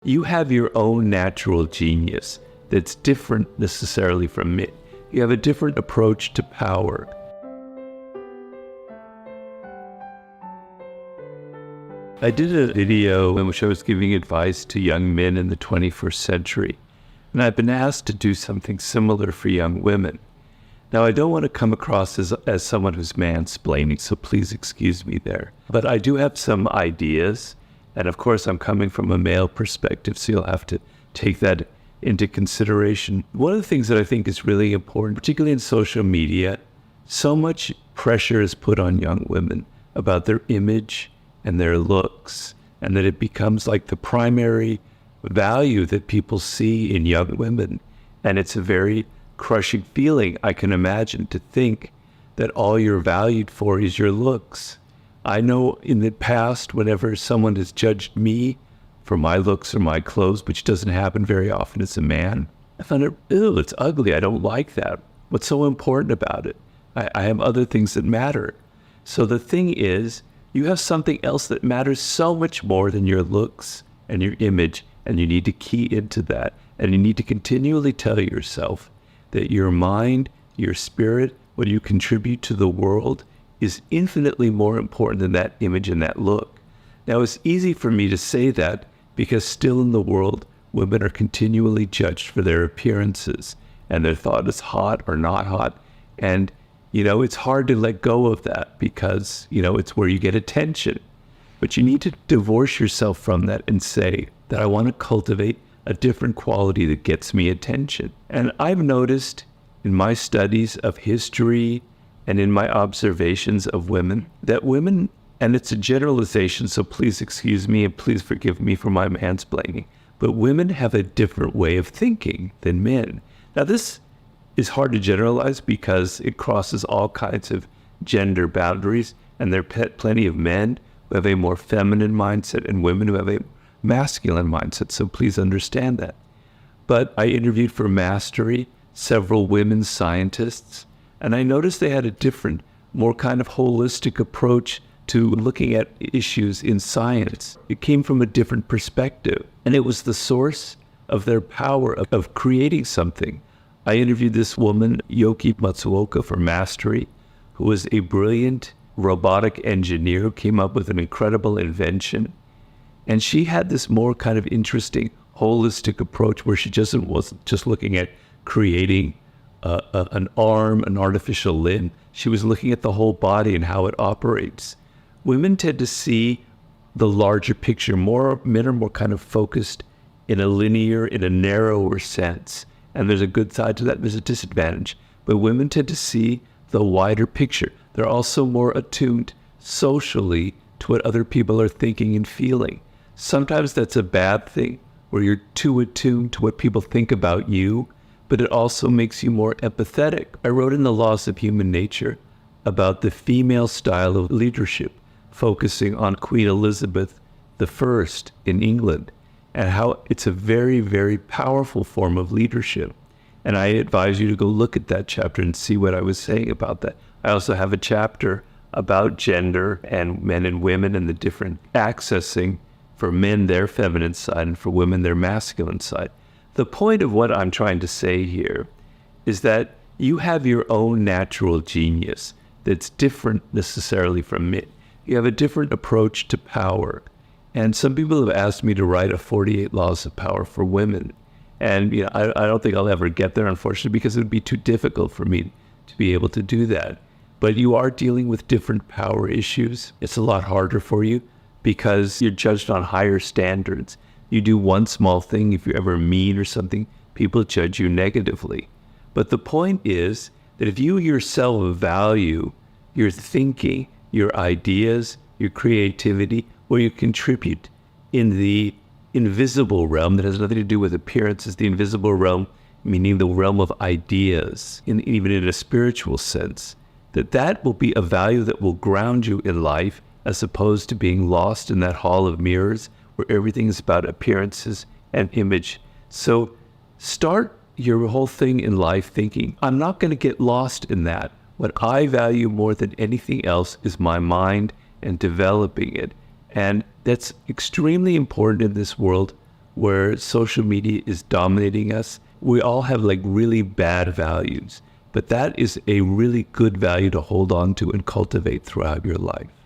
you have your own natural genius that's different necessarily from me. You have a different approach to power. I did a video in which I was giving advice to young men in the 21st century, and I've been asked to do something similar for young women. Now, I don't want to come across as someone who's mansplaining, so please excuse me there. But I do have some ideas, and of course I'm coming from a male perspective, so you'll have to take that into consideration. One of the things that I think is really important, particularly in social media, so much pressure is put on young women about their image and their looks, and that it becomes like the primary value that people see in young women. And it's a very crushing feeling, I can imagine, to think that all you're valued for is your looks. I know in the past, whenever someone has judged me for my looks or my clothes, which doesn't happen very often as a man, I found it, ew, it's ugly. I don't like that. What's so important about it? I have other things that matter. So the thing is, you have something else that matters so much more than your looks and your image, and you need to key into that. And you need to continually tell yourself that your mind, your spirit, what you contribute to the world is infinitely more important than that image and that look. Now, it's easy for me to say that because still in the world, women are continually judged for their appearances and they're thought as hot or not hot. And it's hard to let go of that because, it's where you get attention. But you need to divorce yourself from that and say that I want to cultivate a different quality that gets me attention. And I've noticed in my studies of history and in my observations of women, that women, and it's a generalization, so please excuse me and please forgive me for my mansplaining, but women have a different way of thinking than men. Now, this is hard to generalize because it crosses all kinds of gender boundaries, and there are plenty of men who have a more feminine mindset and women who have a masculine mindset, so please understand that. But I interviewed for Mastery several women scientists, and I noticed they had a different, more kind of holistic approach to looking at issues in science. It came from a different perspective, and it was the source of their power of creating something. I interviewed this woman, Yoki Matsuoka, for Mastery, who was a brilliant robotic engineer who came up with an incredible invention. And she had this more kind of interesting, holistic approach where she wasn't just looking at creating an arm, an artificial limb. She was looking at the whole body and how it operates. Women tend to see the larger picture. Men are more kind of focused in a narrower sense. And there's a good side to that, there's a disadvantage. But women tend to see the wider picture. They're also more attuned socially to what other people are thinking and feeling. Sometimes that's a bad thing, where you're too attuned to what people think about you, but it also makes you more empathetic. I wrote in The Laws of Human Nature about the female style of leadership, focusing on Queen Elizabeth I in England, and how it's a very, very powerful form of leadership. And I advise you to go look at that chapter and see what I was saying about that. I also have a chapter about gender and men and women and the different accessing for men their feminine side and for women their masculine side. The point of what I'm trying to say here is that you have your own natural genius that's different necessarily from me. You have a different approach to power. And some people have asked me to write a 48 Laws of Power for women. And I don't think I'll ever get there, unfortunately, because it would be too difficult for me to be able to do that. But you are dealing with different power issues. It's a lot harder for you because you're judged on higher standards. You do one small thing, if you're ever mean or something, people judge you negatively. But the point is that if you yourself value your thinking, your ideas, your creativity, or you contribute in the invisible realm that has nothing to do with appearances, the invisible realm, meaning the realm of ideas, even in a spiritual sense, that will be a value that will ground you in life as opposed to being lost in that hall of mirrors where everything is about appearances and image. So start your whole thing in life thinking, I'm not going to get lost in that. What I value more than anything else is my mind and developing it. And that's extremely important in this world where social media is dominating us. We all have like really bad values, but that is a really good value to hold on to and cultivate throughout your life.